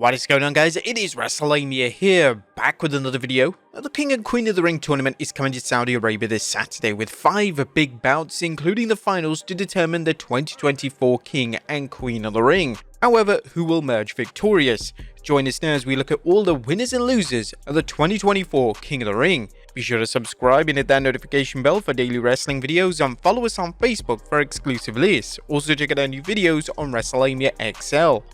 What is going on, guys? It is Wrestlelamia here, back with another video. The King and Queen of the Ring tournament is coming to Saudi Arabia this Saturday with 5 big bouts, including the finals to determine the 2024 King and Queen of the Ring. However, who will emerge victorious? Join us now as we look at all the winners and losers of the 2024 King of the Ring. Be sure to subscribe and hit that notification bell for daily wrestling videos, and follow us on Facebook for exclusive lists. Also check out our new videos on Wrestlelamia XL.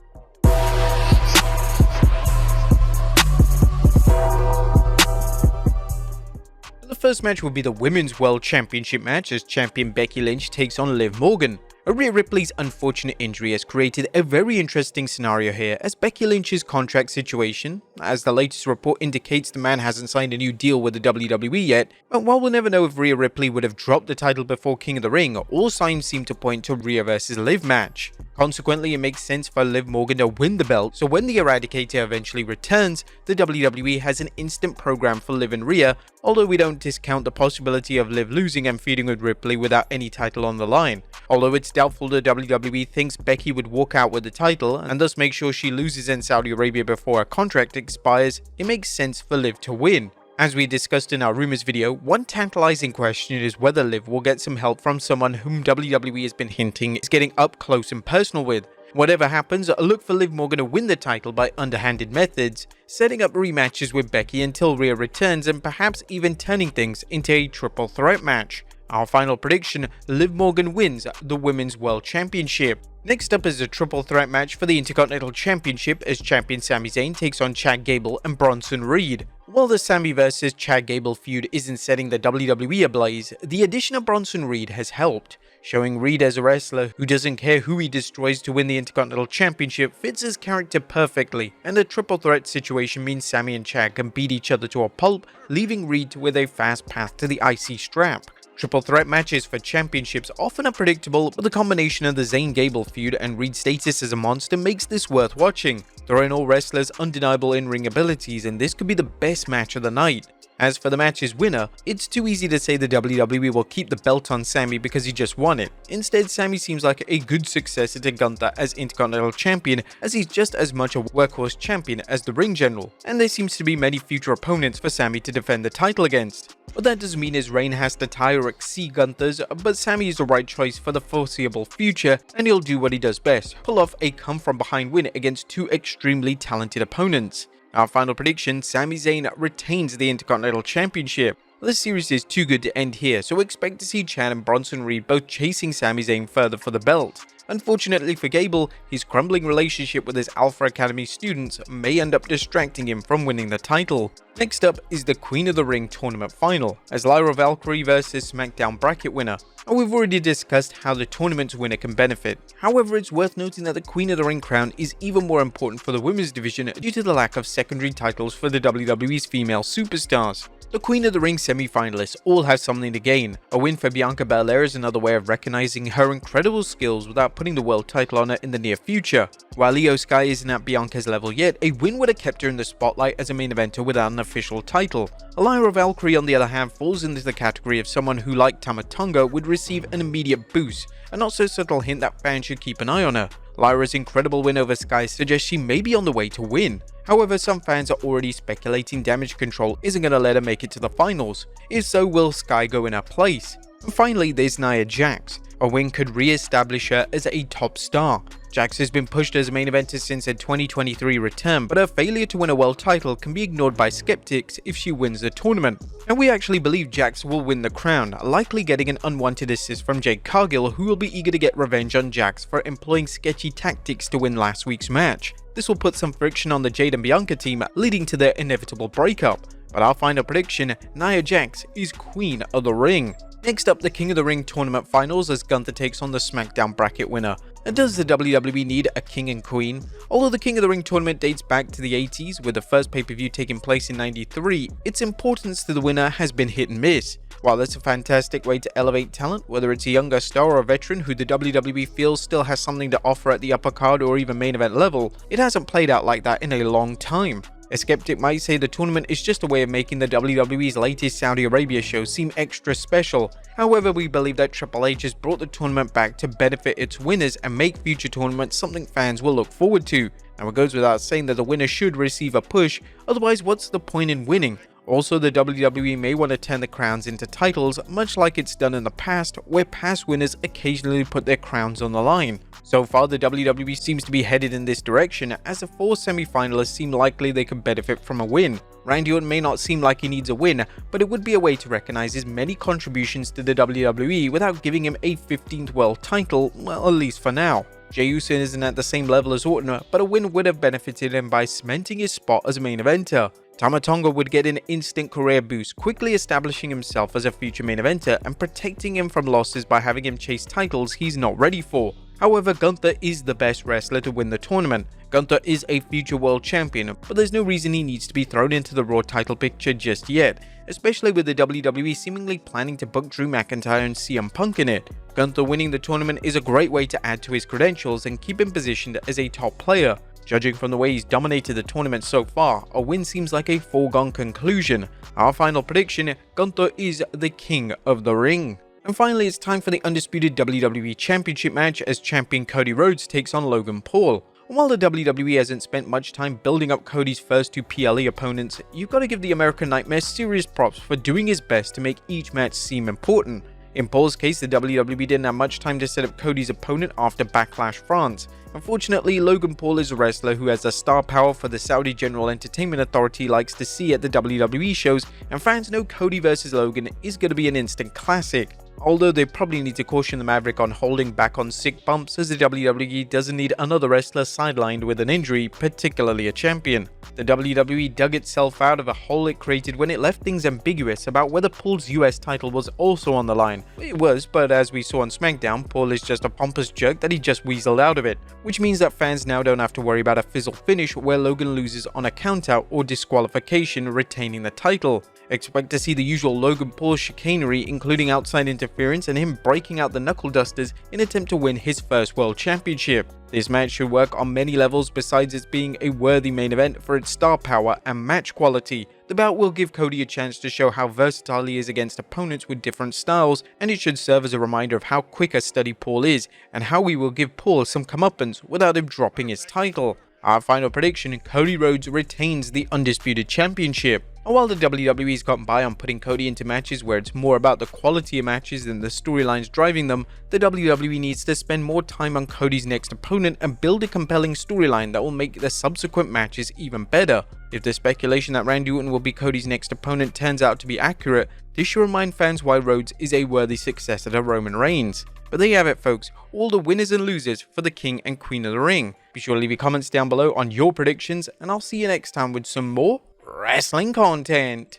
The first match will be the Women's World Championship match as champion Becky Lynch takes on Liv Morgan. Rhea Ripley's unfortunate injury has created a very interesting scenario here, as Becky Lynch's contract situation, as the latest report indicates, the man hasn't signed a new deal with the WWE yet, but while we'll never know if Rhea Ripley would have dropped the title before King of the Ring, all signs seem to point to Rhea vs Liv match. Consequently, it makes sense for Liv Morgan to win the belt, so when the Eradicator eventually returns, the WWE has an instant program for Liv and Rhea, although we don't discount the possibility of Liv losing and feuding with Ripley without any title on the line. Although it's doubtful the WWE thinks Becky would walk out with the title and thus make sure she loses in Saudi Arabia before her contract expires, it makes sense for Liv to win. As we discussed in our Rumors video, one tantalizing question is whether Liv will get some help from someone whom WWE has been hinting is getting up close and personal with. Whatever happens, look for Liv Morgan to win the title by underhanded methods, setting up rematches with Becky until Rhea returns and perhaps even turning things into a triple threat match. Our final prediction, Liv Morgan wins the Women's World Championship. Next up is a triple threat match for the Intercontinental Championship as champion Sami Zayn takes on Chad Gable and Bronson Reed. While the Sami vs Chad Gable feud isn't setting the WWE ablaze, the addition of Bronson Reed has helped. Showing Reed as a wrestler who doesn't care who he destroys to win the Intercontinental Championship fits his character perfectly, and a triple threat situation means Sami and Chad can beat each other to a pulp, leaving Reed with a fast path to the IC strap. Triple threat matches for championships often are predictable, but the combination of the Zayn-Gable feud and Reed's status as a monster makes this worth watching, throwing all wrestlers' undeniable in-ring abilities, and this could be the best match of the night. As for the match's winner, it's too easy to say the WWE will keep the belt on Sami because he just won it. Instead, Sami seems like a good successor to Gunther as Intercontinental Champion, as he's just as much a workhorse champion as the Ring General, and there seems to be many future opponents for Sami to defend the title against. But that doesn't mean his reign has to tie or exceed Gunther's, but Sami is the right choice for the foreseeable future, and he'll do what he does best, pull off a come-from-behind win against two extremely talented opponents. Our final prediction, Sami Zayn retains the Intercontinental Championship. This series is too good to end here, so expect to see Chad and Bronson Reed both chasing Sami Zayn further for the belt. Unfortunately for Gable, his crumbling relationship with his Alpha Academy students may end up distracting him from winning the title. Next up is the Queen of the Ring tournament final, as Lyra Valkyria vs SmackDown bracket winner. And we've already discussed how the tournament's winner can benefit. However, it's worth noting that the Queen of the Ring crown is even more important for the women's division due to the lack of secondary titles for the WWE's female superstars. The Queen of the Ring semi-finalists all have something to gain. A win for Bianca Belair is another way of recognizing her incredible skills without putting the world title on her in the near future. While Io Sky isn't at Bianca's level yet, a win would have kept her in the spotlight as a main eventer without an official title. Lyra Valkyria, on the other hand, falls into the category of someone who, like Tama Tonga, would receive an immediate boost, a not so subtle hint that fans should keep an eye on her. Lyra's incredible win over Sky suggests she may be on the way to win. However, some fans are already speculating Damage Control isn't going to let her make it to the finals. If so, will Sky go in her place? And finally, there's Nia Jax. A win could re-establish her as a top star. Jax has been pushed as a main eventer since her 2023 return, but her failure to win a world title can be ignored by skeptics if she wins the tournament. And we actually believe Jax will win the crown, likely getting an unwanted assist from Jade Cargill, who will be eager to get revenge on Jax for employing sketchy tactics to win last week's match. This will put some friction on the Jade and Bianca team, leading to their inevitable breakup. But our final prediction, Nia Jax is Queen of the Ring. Next up, the King of the Ring tournament finals as Gunther takes on the SmackDown bracket winner. And does the WWE need a King and Queen? Although the King of the Ring tournament dates back to the 80s, with the first pay-per-view taking place in '93, its importance to the winner has been hit and miss. While it's a fantastic way to elevate talent, whether it's a younger star or a veteran who the WWE feels still has something to offer at the upper card or even main event level, it hasn't played out like that in a long time. A skeptic might say the tournament is just a way of making the WWE's latest Saudi Arabia show seem extra special. However, we believe that Triple H has brought the tournament back to benefit its winners and make future tournaments something fans will look forward to. Now, it goes without saying that the winner should receive a push, otherwise what's the point in winning? Also, the WWE may want to turn the crowns into titles, much like it's done in the past, where past winners occasionally put their crowns on the line. So far, the WWE seems to be headed in this direction, as the 4 semi-finalists seem likely they could benefit from a win. Randy Orton may not seem like he needs a win, but it would be a way to recognize his many contributions to the WWE without giving him a 15th world title, well, at least for now. Jey Uso isn't at the same level as Orton, but a win would have benefited him by cementing his spot as a main eventer. Tama Tonga would get an instant career boost, quickly establishing himself as a future main eventer and protecting him from losses by having him chase titles he's not ready for. However, Gunther is the best wrestler to win the tournament. Gunther is a future world champion, but there's no reason he needs to be thrown into the Raw title picture just yet, especially with the WWE seemingly planning to book Drew McIntyre and CM Punk in it. Gunther winning the tournament is a great way to add to his credentials and keep him positioned as a top player. Judging from the way he's dominated the tournament so far, a win seems like a foregone conclusion. Our final prediction, Gunther is the king of the ring. And finally, it's time for the undisputed WWE Championship match as champion Cody Rhodes takes on Logan Paul. And while the WWE hasn't spent much time building up Cody's first 2 PLE opponents, you've got to give the American Nightmare serious props for doing his best to make each match seem important. In Paul's case, the WWE didn't have much time to set up Cody's opponent after Backlash France. Unfortunately, Logan Paul is a wrestler who has the star power for the Saudi General Entertainment Authority likes to see at the WWE shows, and fans know Cody vs Logan is going to be an instant classic. Although they probably need to caution the Maverick on holding back on sick bumps, as the WWE doesn't need another wrestler sidelined with an injury, particularly a champion. The WWE dug itself out of a hole it created when it left things ambiguous about whether Paul's US title was also on the line. It was, but as we saw on SmackDown, Paul is just a pompous jerk that he just weaseled out of it, which means that fans now don't have to worry about a fizzle finish where Logan loses on a countout or disqualification, retaining the title. Expect to see the usual Logan Paul chicanery, including outside interference and him breaking out the knuckle dusters in an attempt to win his first world championship. This match should work on many levels besides it being a worthy main event for its star power and match quality. The bout will give Cody a chance to show how versatile he is against opponents with different styles, and it should serve as a reminder of how quick a study Paul is and how we will give Paul some comeuppance without him dropping his title. Our final prediction, Cody Rhodes retains the undisputed championship. And while the WWE's gotten by on putting Cody into matches where it's more about the quality of matches than the storylines driving them, the WWE needs to spend more time on Cody's next opponent and build a compelling storyline that will make the subsequent matches even better. If the speculation that Randy Orton will be Cody's next opponent turns out to be accurate, this should remind fans why Rhodes is a worthy successor to Roman Reigns. But there you have it, folks, all the winners and losers for the King and Queen of the Ring. Be sure to leave your comments down below on your predictions, and I'll see you next time with some more wrestling content.